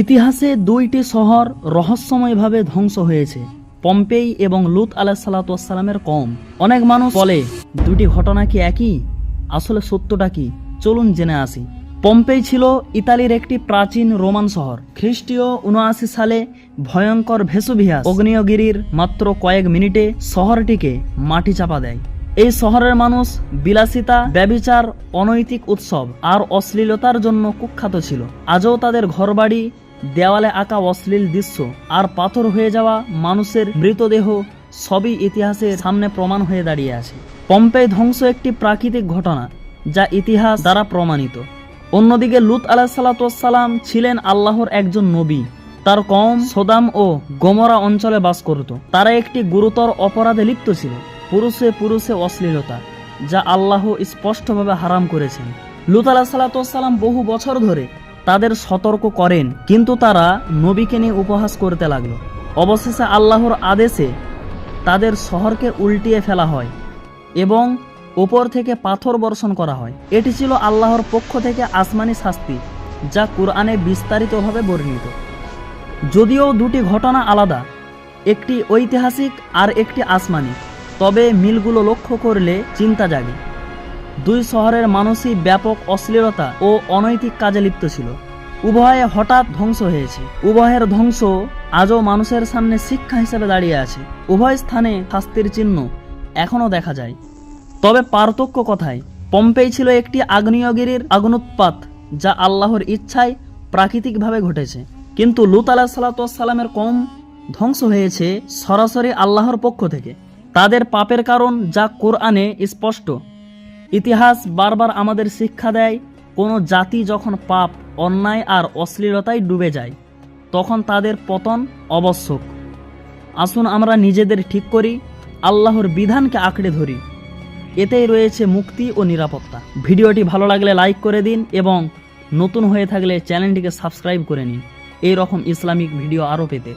ইতিহাসে দুইটি শহর রহস্যময়ভাবে ধ্বংস হয়েছে, পম্পেই এবং লুত আলাইহিসসালামের কওম। অনেক মানুষ বলে দুটি ঘটনা কি একই? আসলে সত্যটা কি? চলুন জেনে আসি। পম্পেই ছিল ইতালির একটি প্রাচীন রোমান শহর। খ্রিস্টীয় ৭৯ সালে ভয়ঙ্কর ভেসুভিয়াস আগ্নেয়গিরির মাত্র কয়েক মিনিটে শহরটিকে মাটি চাপা দেয়। এই শহরের মানুষ বিলাসিতা, ব্যভিচার, অনৈতিক উৎসব আর অশ্লীলতার জন্য কুখ্যাত ছিল। আজও তাদের ঘরবাড়ি, দেওয়ালে আঁকা অশ্লীল দৃশ্য আর পাথর হয়ে যাওয়া মানুষের মৃতদেহ সবই ইতিহাসের সামনে প্রমাণ হয়ে দাঁড়িয়ে আছে। পম্পেই ধ্বংস একটি প্রাকৃতিক ঘটনা যা ইতিহাস দ্বারা প্রমাণিত। অন্যদিকে লুত আলাইহিসসালাম ছিলেন আল্লাহর একজন নবী। তার কওম সোদাম ও গমরা অঞ্চলে বাস করত। তারা একটি গুরুতর অপরাধে লিপ্ত ছিল, পুরুষে পুরুষে অশ্লীলতা, যা আল্লাহ স্পষ্টভাবে হারাম করেছেন। লুত আলাইহিসসালাম বহু বছর ধরে তাদের সতর্ক করেন, কিন্তু তারা নবীকে নিয়ে উপহাস করতে লাগলো। অবশেষে আল্লাহর আদেশে তাদের শহরকে উল্টিয়ে ফেলা হয় এবং উপর থেকে পাথর বর্ষণ করা হয়। এটি ছিল আল্লাহর পক্ষ থেকে আসমানি শাস্তি, যা কুরআনে বিস্তারিতভাবে বর্ণিত। যদিও দুটি ঘটনা আলাদা, একটি ঐতিহাসিক আর একটি আসমানি, তবে মিলগুলো লক্ষ্য করলে চিন্তা জাগে। দুই শহরের মানুষই ব্যাপক অশ্লীলতা ও অনৈতিক কাজে লিপ্ত ছিল। উভয়ে হঠাৎ ধ্বংস হয়েছে। উভয়ের ধ্বংস আজও মানুষের সামনে শিক্ষা হিসেবে দাঁড়িয়ে আছে। উভয় স্থানে শাস্তির চিহ্ন এখনও দেখা যায়। তবে পার্থক্য কথায়? পম্পেই ছিল একটি আগ্নেয়গিরির আগুনোৎপাত, যা আল্লাহর ইচ্ছায় প্রাকৃতিকভাবে ঘটেছে, কিন্তু লুত আলাইহিসসালামের কওম ধ্বংস হয়েছে সরাসরি আল্লাহর পক্ষ থেকে। তাদের পাপের কারণ যা কোরআনে স্পষ্ট। ইতিহাস বারবার আমাদের শিক্ষা দেয়, কোনো জাতি যখন পাপ, অন্যায় আর অশ্লীলতায় ডুবে যায়, তখন তাদের পতন আবশ্যক। আসুন আমরা নিজেদের ঠিক করি, আল্লাহর বিধানকে আঁকড়ে ধরি। এতেই রয়েছে মুক্তি ও নিরাপত্তা। ভিডিওটি ভালো লাগলে লাইক করে দিন এবং নতুন হয়ে থাকলে চ্যানেলটিকে সাবস্ক্রাইব করে নিন এই রকম ইসলামিক ভিডিও আরও পেতে।